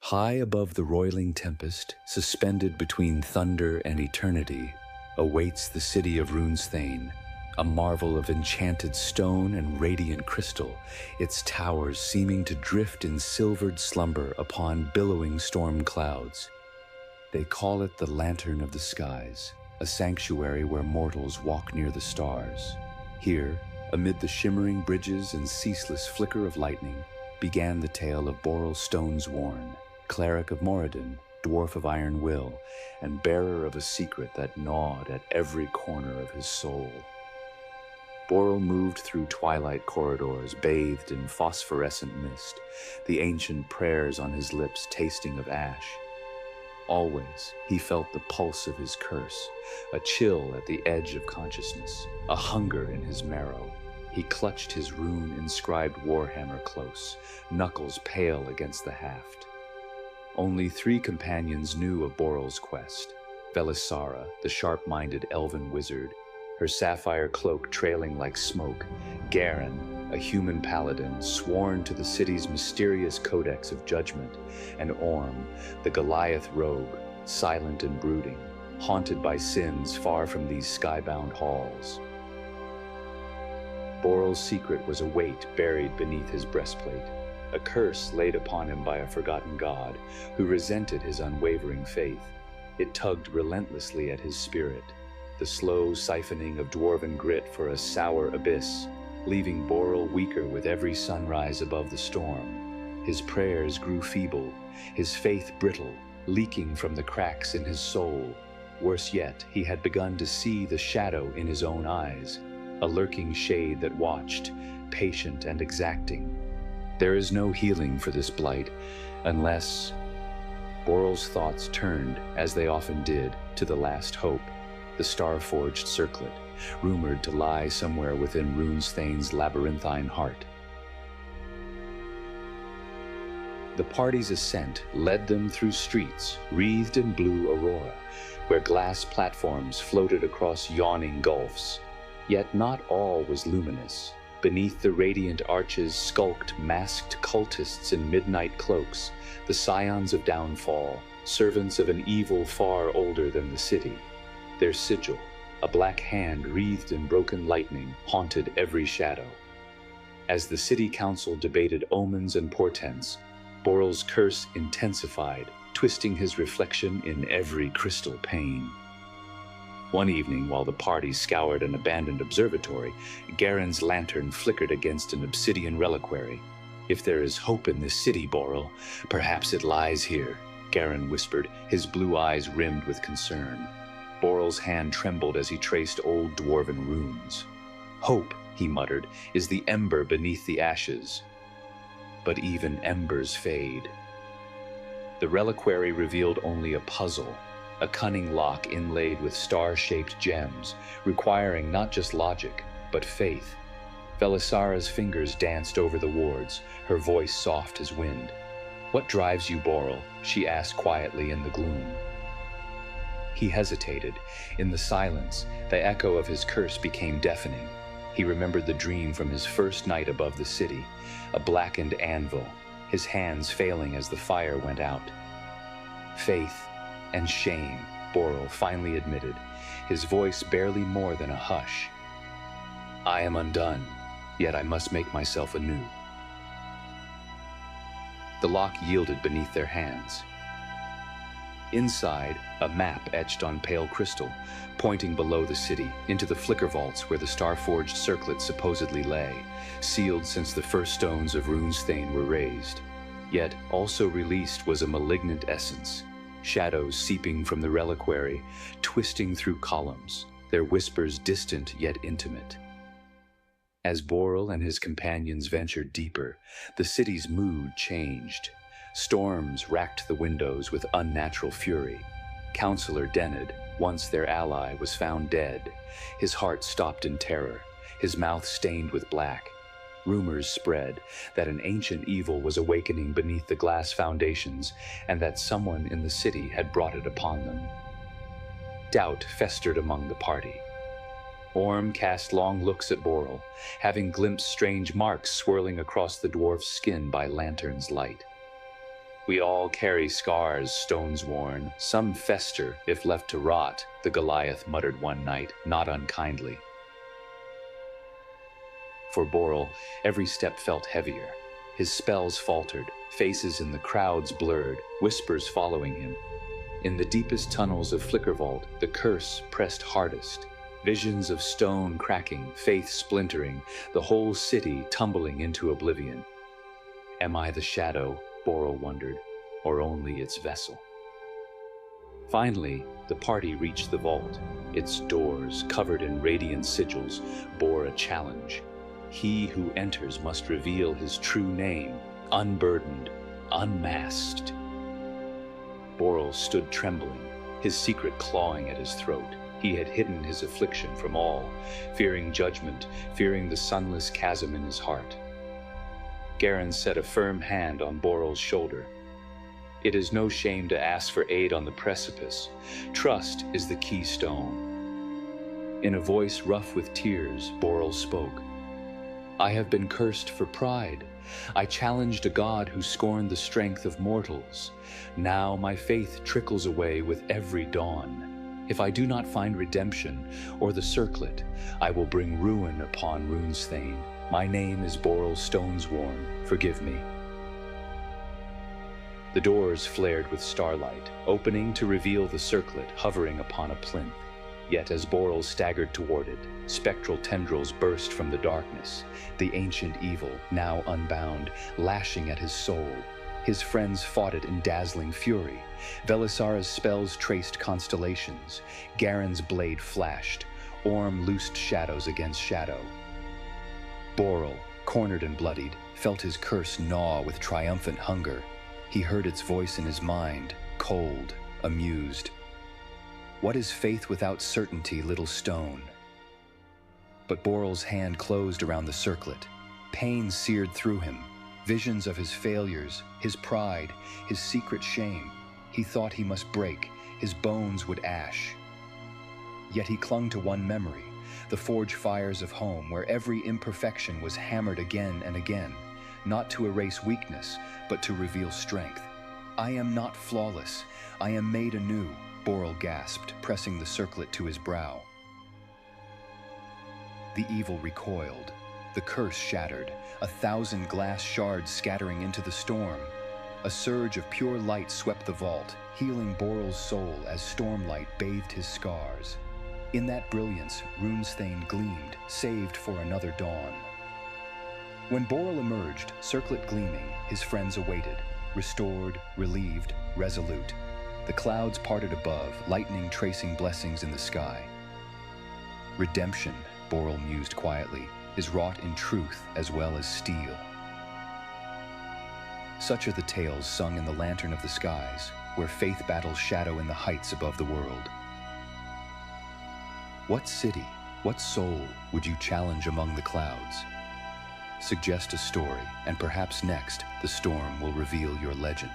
High above the roiling tempest, suspended between thunder and eternity, awaits the city of Runesthane, a marvel of enchanted stone and radiant crystal, its towers seeming to drift in silvered slumber upon billowing storm clouds. They call it the Lantern of the Skies, a sanctuary where mortals walk near the stars. Here, amid the shimmering bridges and ceaseless flicker of lightning, began the tale of Boril Stonesworn, Cleric of Moradin, dwarf of iron will, and bearer of a secret that gnawed at every corner of his soul. Boril moved through twilight corridors bathed in phosphorescent mist, the ancient prayers on his lips tasting of ash. Always, he felt the pulse of his curse, a chill at the edge of consciousness, a hunger in his marrow. He clutched his rune-inscribed warhammer close, knuckles pale against the haft. Only 3 companions knew of Boril's quest: Velisara, the sharp-minded elven wizard, her sapphire cloak trailing like smoke; Garen, a human paladin sworn to the city's mysterious codex of judgment; and Orm, the Goliath rogue, silent and brooding, haunted by sins far from these skybound halls. Boril's secret was a weight buried beneath his breastplate, a curse laid upon him by a forgotten god who resented his unwavering faith. It tugged relentlessly at his spirit, the slow siphoning of dwarven grit for a sour abyss, leaving Boril weaker with every sunrise above the storm. His prayers grew feeble, his faith brittle, leaking from the cracks in his soul. Worse yet, he had begun to see the shadow in his own eyes, a lurking shade that watched, patient and exacting. There is no healing for this blight, unless... Boril's thoughts turned, as they often did, to the last hope, the star-forged circlet, rumored to lie somewhere within Runesthane's labyrinthine heart. The party's ascent led them through streets wreathed in blue aurora, where glass platforms floated across yawning gulfs. Yet not all was luminous. Beneath the radiant arches skulked masked cultists in midnight cloaks, the scions of downfall, servants of an evil far older than the city. Their sigil, a black hand wreathed in broken lightning, haunted every shadow. As the city council debated omens and portents, Boril's curse intensified, twisting his reflection in every crystal pane. One evening, while the party scoured an abandoned observatory, Garen's lantern flickered against an obsidian reliquary. "If there is hope in this city, Boril, perhaps it lies here," Garen whispered, his blue eyes rimmed with concern. Boril's hand trembled as he traced old dwarven runes. "Hope," he muttered, "is the ember beneath the ashes." But even embers fade. The reliquary revealed only a puzzle, a cunning lock inlaid with star-shaped gems, requiring not just logic, but faith. Velisara's fingers danced over the wards, her voice soft as wind. "What drives you, Boril?" she asked quietly in the gloom. He hesitated. In the silence, the echo of his curse became deafening. He remembered the dream from his first night above the city, a blackened anvil, his hands failing as the fire went out. "Faith and shame," Boril finally admitted, his voice barely more than a hush. "I am undone, yet I must make myself anew." The lock yielded beneath their hands. Inside, a map etched on pale crystal, pointing below the city, into the flicker vaults where the star-forged circlet supposedly lay, sealed since the first stones of Runesthane were raised. Yet also released was a malignant essence, shadows seeping from the reliquary, twisting through columns, their whispers distant yet intimate. As Boril and his companions ventured deeper, the city's mood changed. Storms racked the windows with unnatural fury. Councillor Denid, once their ally, was found dead. His heart stopped in terror, his mouth stained with black. Rumors spread that an ancient evil was awakening beneath the glass foundations, and that someone in the city had brought it upon them. Doubt festered among the party. Orm cast long looks at Boril, having glimpsed strange marks swirling across the dwarf's skin by lantern's light. We all carry scars, Stonesworn. Some fester if left to rot, the Goliath muttered one night, not unkindly. For Boril, every step felt heavier. His spells faltered, faces in the crowds blurred, whispers following him. In the deepest tunnels of Flickervault, the curse pressed hardest. Visions of stone cracking, faith splintering, the whole city tumbling into oblivion. Am I the shadow, Boril wondered, or only its vessel? Finally, the party reached the vault. Its doors, covered in radiant sigils, bore a challenge. He who enters must reveal his true name, unburdened, unmasked. Boril stood trembling, his secret clawing at his throat. He had hidden his affliction from all, fearing judgment, fearing the sunless chasm in his heart. Garen set a firm hand on Boril's shoulder. It is no shame to ask for aid on the precipice. Trust is the keystone. In a voice rough with tears, Boril spoke. I have been cursed for pride. I challenged a god who scorned the strength of mortals. Now my faith trickles away with every dawn. If I do not find redemption or the circlet, I will bring ruin upon Runesthane. My name is Boril Stonesworn. Forgive me. The doors flared with starlight, opening to reveal the circlet hovering upon a plinth. Yet as Boril staggered toward it, spectral tendrils burst from the darkness, the ancient evil, now unbound, lashing at his soul. His friends fought it in dazzling fury. Velisara's spells traced constellations. Garen's blade flashed. Orm loosed shadows against shadow. Boril, cornered and bloodied, felt his curse gnaw with triumphant hunger. He heard its voice in his mind, cold, amused. What is faith without certainty, little stone? But Boril's hand closed around the circlet. Pain seared through him. Visions of his failures, his pride, his secret shame. He thought he must break, his bones would ash. Yet he clung to one memory, the forge fires of home, where every imperfection was hammered again and again, not to erase weakness, but to reveal strength. I am not flawless. I am made anew, Boril gasped, pressing the circlet to his brow. The evil recoiled. The curse shattered, 1,000 glass shards scattering into the storm. A surge of pure light swept the vault, healing Boril's soul as stormlight bathed his scars. In that brilliance, Runesthane gleamed, saved for another dawn. When Boril emerged, circlet gleaming, his friends awaited, restored, relieved, resolute. The clouds parted above, lightning tracing blessings in the sky. Redemption, Boril mused quietly, is wrought in truth as well as steel. Such are the tales sung in the lantern of the skies, where faith battles shadow in the heights above the world. What city, what soul would you challenge among the clouds? Suggest a story, and perhaps next, the storm will reveal your legend.